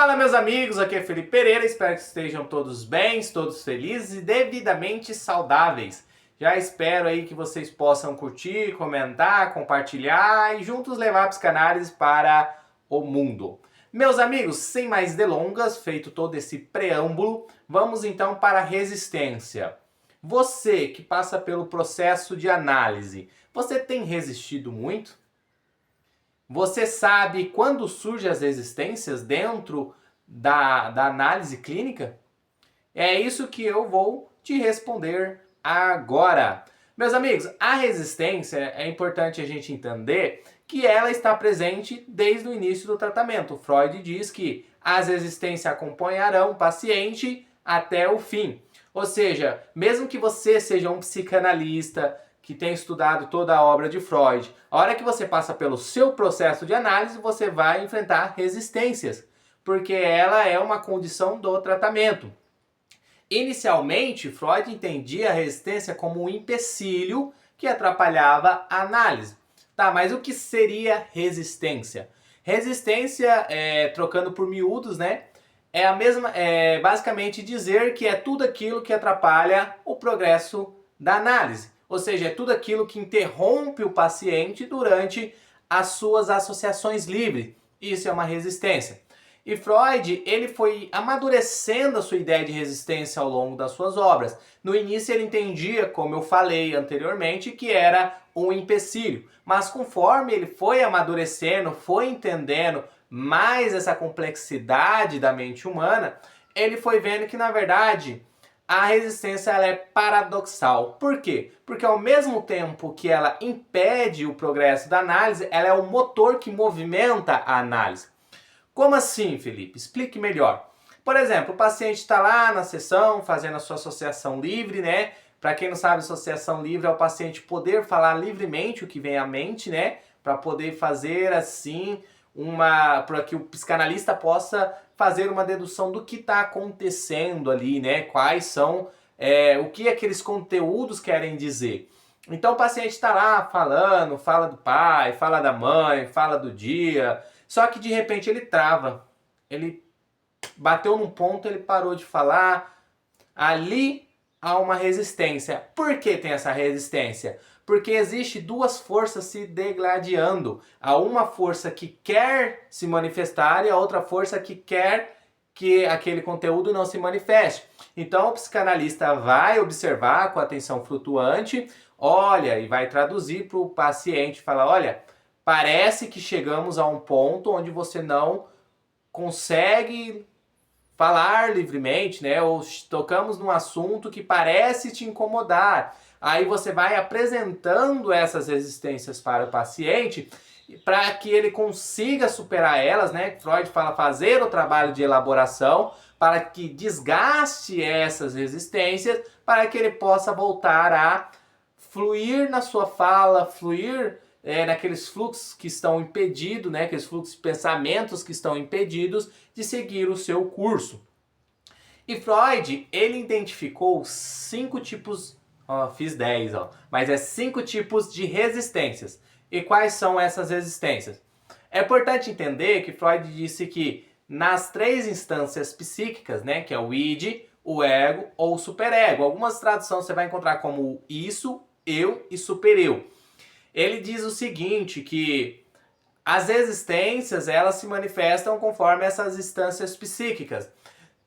Fala, meus amigos, aqui é Felipe Pereira, espero que estejam todos bem, todos felizes e devidamente saudáveis. Já espero aí que vocês possam curtir, comentar, compartilhar e juntos levar a psicanálise para o mundo. Meus amigos, sem mais delongas, feito todo esse preâmbulo, vamos então para a resistência. Você que passa pelo processo de análise, você tem resistido muito? Você sabe quando surgem as resistências dentro da análise clínica? É isso que eu vou te responder agora. Meus amigos, a resistência é importante a gente entender que ela está presente desde o início do tratamento. Freud diz que as resistências acompanharão o paciente até o fim. Ou seja, mesmo que você seja um psicanalista, que tem estudado toda a obra de Freud, a hora que você passa pelo seu processo de análise, você vai enfrentar resistências, porque ela é uma condição do tratamento. Inicialmente, Freud entendia a resistência como um empecilho que atrapalhava a análise. Tá, mas o que seria resistência? Resistência, trocando por miúdos, né? É basicamente dizer que é tudo aquilo que atrapalha o progresso da análise. Ou seja, é tudo aquilo que interrompe o paciente durante as suas associações livres. Isso é uma resistência. E Freud, ele foi amadurecendo a sua ideia de resistência ao longo das suas obras. No início ele entendia, como eu falei anteriormente, que era um empecilho. Mas conforme ele foi amadurecendo, foi entendendo mais essa complexidade da mente humana, ele foi vendo que, na verdade, a resistência ela é paradoxal. Por quê? Porque ao mesmo tempo que ela impede o progresso da análise, ela é o motor que movimenta a análise. Como assim, Felipe? Explique melhor. Por exemplo, o paciente está lá na sessão fazendo a sua associação livre, né? Para quem não sabe, associação livre é o paciente poder falar livremente o que vem à mente, né? Para poder fazer assim para que o psicanalista possa fazer uma dedução do que está acontecendo ali, né? Quais são, o que aqueles conteúdos querem dizer. Então o paciente está lá falando, fala do pai, fala da mãe, fala do dia, só que de repente ele trava, ele bateu num ponto, ele parou de falar, ali há uma resistência. Por que tem essa resistência? Porque existe duas forças se degladiando. Há uma força que quer se manifestar e a outra força que quer que aquele conteúdo não se manifeste. Então o psicanalista vai observar com atenção flutuante, olha, e vai traduzir para o paciente, falar, olha, parece que chegamos a um ponto onde você não consegue falar livremente, né? Ou tocamos num assunto que parece te incomodar. Aí você vai apresentando essas resistências para o paciente para que ele consiga superar elas, né? Freud fala fazer o trabalho de elaboração para que desgaste essas resistências para que ele possa voltar a fluir na sua fala, fluir naqueles fluxos que estão impedidos, né? Aqueles fluxos de pensamentos que estão impedidos de seguir o seu curso. E Freud, ele identificou 5 tipos, fiz 10, mas 5 tipos de resistências. E quais são essas resistências? É importante entender que Freud disse que nas 3 instâncias psíquicas, né, que é o id, o ego ou o superego, algumas traduções você vai encontrar como isso, eu e supereu. Ele diz o seguinte, que as resistências elas se manifestam conforme essas instâncias psíquicas.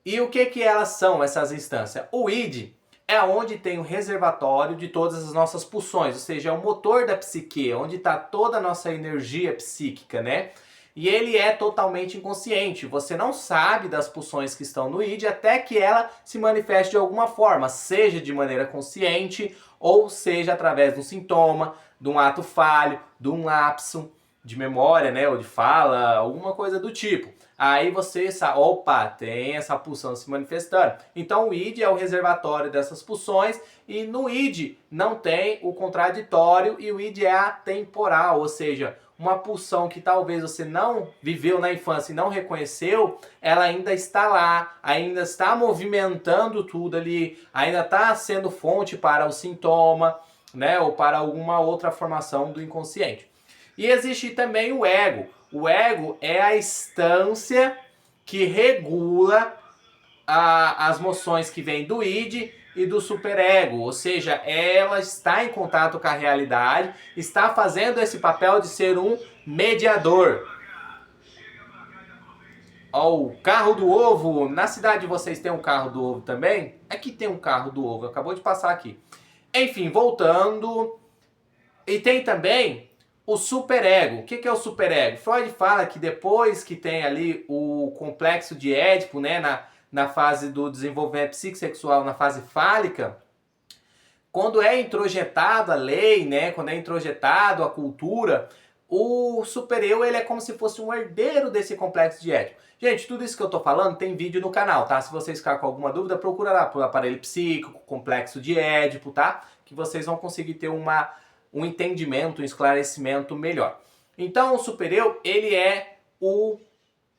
E o que elas são, essas instâncias? O id é onde tem o reservatório de todas as nossas pulsões, ou seja, é o motor da psique, onde está toda a nossa energia psíquica, né? E ele é totalmente inconsciente, você não sabe das pulsões que estão no id até que ela se manifeste de alguma forma, seja de maneira consciente ou seja através de um sintoma, de um ato falho, de um lapso de memória, né, ou de fala, alguma coisa do tipo. Aí você sabe, opa, tem essa pulsão se manifestando. Então o id é o reservatório dessas pulsões e no id não tem o contraditório e o id é atemporal, ou seja, uma pulsão que talvez você não viveu na infância e não reconheceu, ela ainda está lá, ainda está movimentando tudo ali, ainda está sendo fonte para o sintoma, né, ou para alguma outra formação do inconsciente. E existe também o ego. O ego é a instância que regula as moções que vêm do id e do superego, ou seja, ela está em contato com a realidade, está fazendo esse papel de ser um mediador. Ó, o carro do ovo, na cidade de vocês tem um carro do ovo também? Aqui tem um carro do ovo, acabou de passar aqui. Enfim, voltando, e tem também o superego. O que é o superego? Freud fala que depois que tem ali o complexo de Édipo, né, na fase do desenvolvimento psicossexual, na fase fálica, quando é introjetado a lei, né, quando é introjetado a cultura, o supereu ele é como se fosse um herdeiro desse complexo de Édipo. Gente, tudo isso que eu tô falando tem vídeo no canal, tá? Se vocês ficarem com alguma dúvida, procura lá pro aparelho psíquico, complexo de Édipo, tá? Que vocês vão conseguir ter um entendimento, um esclarecimento melhor. Então, o supereu, ele é o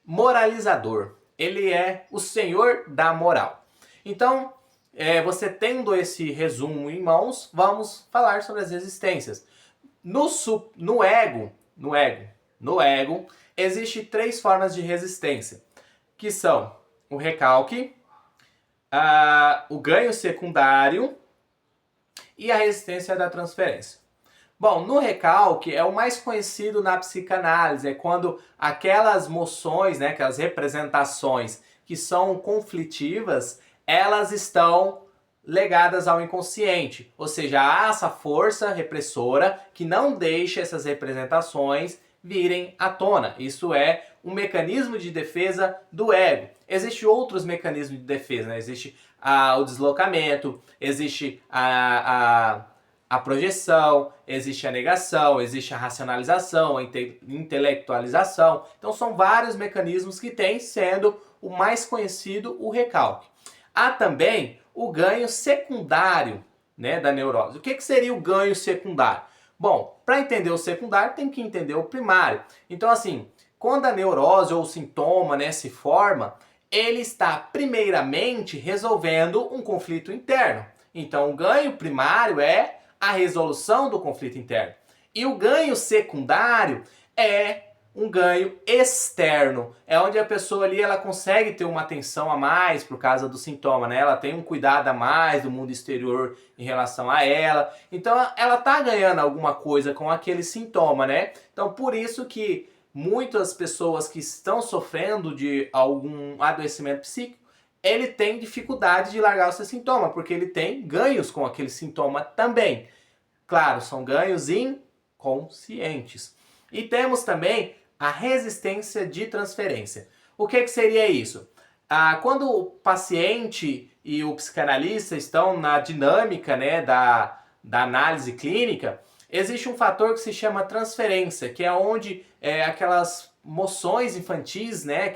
moralizador. Ele é o senhor da moral. Então, você tendo esse resumo em mãos, vamos falar sobre as resistências. No ego, existe 3 formas de resistência, que são o recalque, o ganho secundário e a resistência da transferência. Bom, no recalque é o mais conhecido na psicanálise, é quando aquelas moções, né, aquelas representações que são conflitivas, elas estão legadas ao inconsciente, ou seja, há essa força repressora que não deixa essas representações virem à tona. Isso é um mecanismo de defesa do ego. Existem outros mecanismos de defesa, né? Existe o deslocamento, existe a projeção, existe a negação, existe a racionalização, a intelectualização. Então são vários mecanismos que tem, sendo o mais conhecido o recalque. Há também o ganho secundário, né, da neurose. O que seria o ganho secundário? Bom, para entender o secundário tem que entender o primário. Então assim, quando a neurose ou o sintoma, né, se forma, ele está primeiramente resolvendo um conflito interno. Então o ganho primário é a resolução do conflito interno. E o ganho secundário é um ganho externo. É onde a pessoa ali ela consegue ter uma atenção a mais por causa do sintoma, né? Ela tem um cuidado a mais do mundo exterior em relação a ela. Então ela tá ganhando alguma coisa com aquele sintoma, né? Então por isso que muitas pessoas que estão sofrendo de algum adoecimento psíquico, ele tem dificuldade de largar o seu sintoma, porque ele tem ganhos com aquele sintoma também. Claro, são ganhos inconscientes. E temos também a resistência de transferência. O que seria isso? Quando o paciente e o psicanalista estão na dinâmica, né, da análise clínica, existe um fator que se chama transferência, que é onde aquelas moções infantis, né,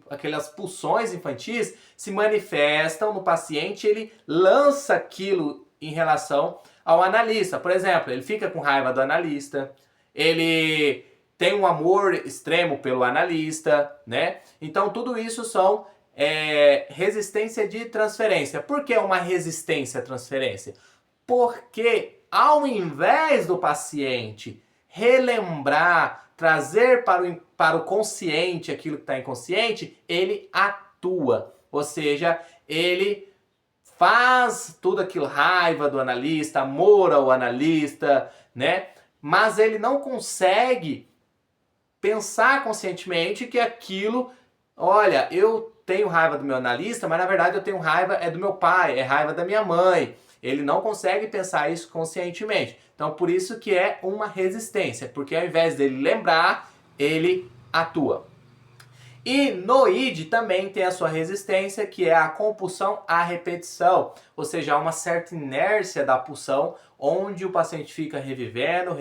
aquelas pulsões infantis se manifestam no paciente, ele lança aquilo em relação ao analista. Por exemplo, ele fica com raiva do analista, ele tem um amor extremo pelo analista, né? Então tudo isso são resistência de transferência. Por que uma resistência à transferência? Porque ao invés do paciente relembrar, trazer para o consciente aquilo que está inconsciente, ele atua. Ou seja, ele faz tudo aquilo, raiva do analista, amor ao analista, né? Mas ele não consegue pensar conscientemente que aquilo, olha, eu tenho raiva do meu analista, mas na verdade eu tenho raiva do meu pai, é raiva da minha mãe. Ele não consegue pensar isso conscientemente. Então por isso que é uma resistência, porque ao invés dele lembrar, ele atua. E no id também tem a sua resistência, que é a compulsão à repetição, ou seja, há uma certa inércia da pulsão, onde o paciente fica revivendo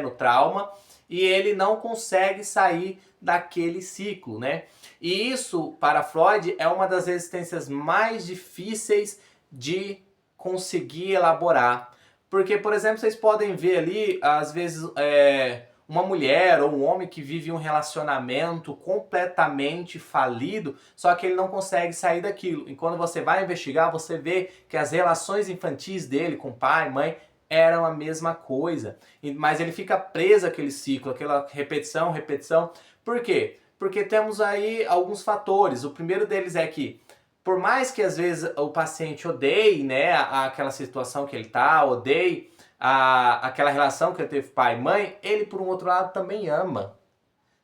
o trauma, e ele não consegue sair daquele ciclo, né? E isso, para Freud, é uma das resistências mais difíceis de conseguir elaborar. Porque, por exemplo, vocês podem ver ali, às vezes, uma mulher ou um homem que vive um relacionamento completamente falido, só que ele não consegue sair daquilo. E quando você vai investigar, você vê que as relações infantis dele com pai, mãe, eram a mesma coisa. Mas ele fica preso àquele ciclo, aquela repetição. Por quê? Porque temos aí alguns fatores. O primeiro deles é que, por mais que às vezes o paciente odeie, né, aquela situação que ele tá, odeie aquela relação que ele teve com pai e mãe, ele por um outro lado também ama,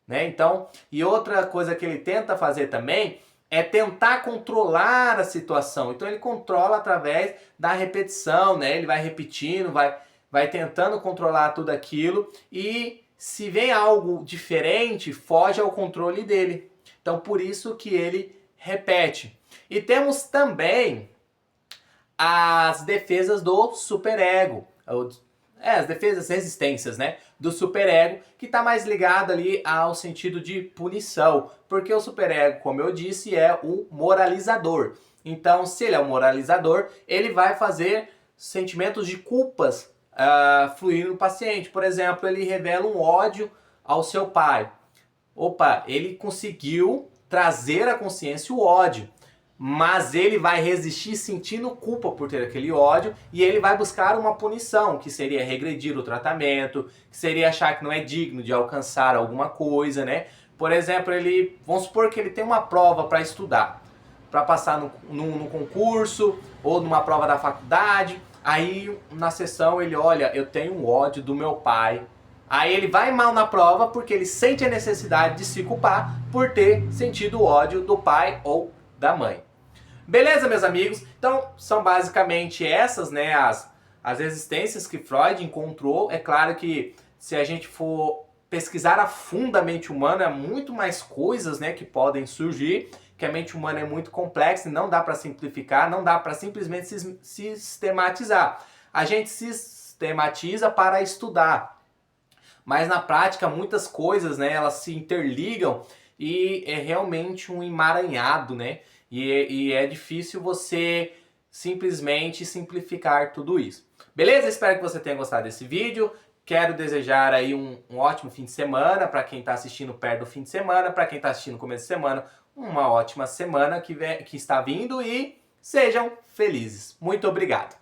né? Então, e outra coisa que ele tenta fazer também é tentar controlar a situação. Então ele controla através da repetição, né? Ele vai repetindo, vai tentando controlar tudo aquilo e se vem algo diferente, foge ao controle dele. Então por isso que ele repete. E temos também as defesas do superego. As defesas, resistências, né? Do superego, que está mais ligado ali ao sentido de punição. Porque o superego, como eu disse, é o moralizador. Então, se ele é o moralizador, ele vai fazer sentimentos de culpas fluir no paciente. Por exemplo, ele revela um ódio ao seu pai. Opa, ele conseguiu trazer à consciência o ódio, mas ele vai resistir sentindo culpa por ter aquele ódio e ele vai buscar uma punição, que seria regredir o tratamento, que seria achar que não é digno de alcançar alguma coisa, né? Por exemplo, vamos supor que ele tem uma prova para estudar, para passar no concurso ou numa prova da faculdade. Aí na sessão ele olha, eu tenho um ódio do meu pai. Aí ele vai mal na prova porque ele sente a necessidade de se culpar por ter sentido o ódio do pai ou da mãe. Beleza, meus amigos? Então são basicamente essas, né, as resistências que Freud encontrou. É claro que se a gente for pesquisar a fundo a mente humana, muito mais coisas, né, que podem surgir, que a mente humana é muito complexa e não dá para simplificar, não dá para simplesmente sistematizar. A gente sistematiza para estudar, mas na prática muitas coisas, né, elas se interligam e é realmente um emaranhado, né? E é difícil você simplesmente simplificar tudo isso. Beleza? Espero que você tenha gostado desse vídeo. Quero desejar aí um ótimo fim de semana para quem está assistindo perto do fim de semana, para quem está assistindo no começo de semana, uma ótima semana que está vindo e sejam felizes. Muito obrigado!